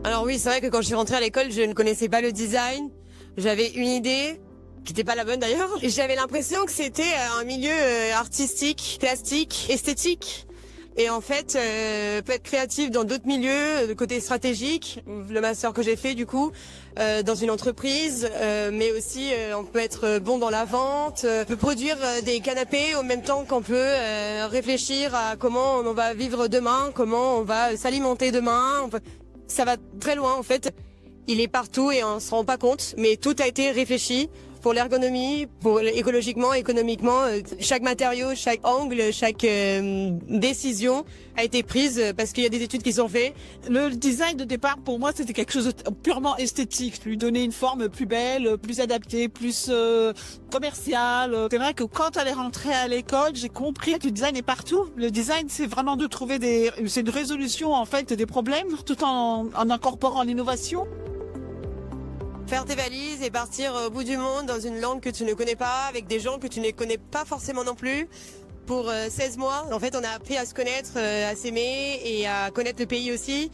Alors oui, c'est vrai que quand je suis rentrée à l'école, je ne connaissais pas le design. J'avais une idée, qui n'était pas la bonne d'ailleurs. Et j'avais l'impression que c'était un milieu artistique, plastique, esthétique. Et en fait, peut être créatif dans d'autres milieux, de côté stratégique, le master que j'ai fait du coup, dans une entreprise, mais aussi on peut être bon dans la vente, on peut produire des canapés en même temps qu'on peut réfléchir à comment on va vivre demain, comment on va s'alimenter demain. Ça va très loin en fait. Il est partout et on se rend pas compte, mais tout a été réfléchi pour l'ergonomie, pour écologiquement, économiquement. Chaque matériau, chaque angle, chaque décision a été prise parce qu'il y a des études qui sont faites. Le design de départ, pour moi, c'était quelque chose de purement esthétique. Lui donner une forme plus belle, plus adaptée, plus commerciale. C'est vrai que quand elle est rentrée à l'école, j'ai compris que le design est partout. Le design, c'est vraiment de trouver c'est une résolution, en fait, des problèmes, tout en incorporant l'innovation. Faire tes valises et partir au bout du monde dans une langue que tu ne connais pas, avec des gens que tu ne connais pas forcément non plus, pour 16 mois. En fait, on a appris à se connaître, à s'aimer et à connaître le pays aussi,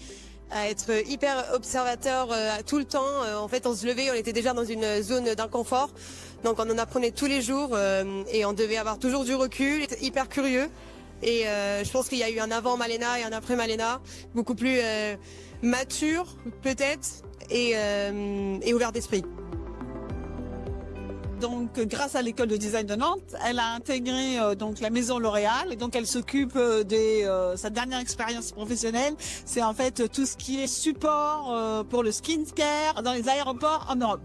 à être hyper observateur tout le temps. En fait, on se levait, on était déjà dans une zone d'inconfort. Donc on en apprenait tous les jours et on devait avoir toujours du recul, être hyper curieux. Et je pense qu'il y a eu un avant Malena et un après Malena, beaucoup plus mature peut-être et ouvert d'esprit. Donc, grâce à l'école de design de Nantes, elle a intégré donc la maison L'Oréal et donc elle s'occupe sa dernière expérience professionnelle, c'est en fait tout ce qui est support pour le skincare dans les aéroports en Europe.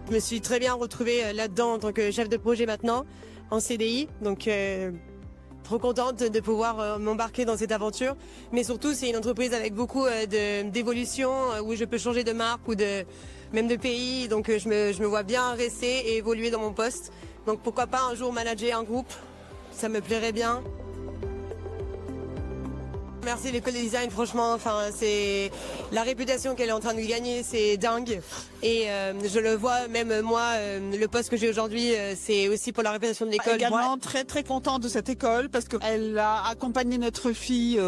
Je me suis très bien retrouvée là-dedans en tant que chef de projet maintenant, en CDI. Donc, trop contente de pouvoir m'embarquer dans cette aventure. Mais surtout, c'est une entreprise avec beaucoup d'évolution, où je peux changer de marque ou même de pays. Donc, je me vois bien rester et évoluer dans mon poste. Donc, pourquoi pas un jour manager un groupe. Ça me plairait bien. Merci l'école de design, franchement, c'est la réputation qu'elle est en train de gagner, c'est dingue. Et je le vois, même moi, le poste que j'ai aujourd'hui, c'est aussi pour la réputation de l'école. Également très très contente de cette école parce qu'elle a accompagné notre fille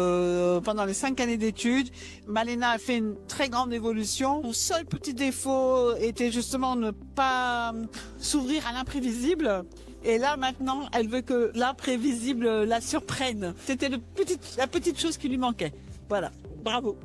pendant les 5 années d'études. Malena a fait une très grande évolution. Mon seul petit défaut était justement ne pas s'ouvrir à l'imprévisible. Et là, maintenant, elle veut que l'imprévisible la surprenne. C'était la petite chose qui lui manquait. Voilà. Bravo.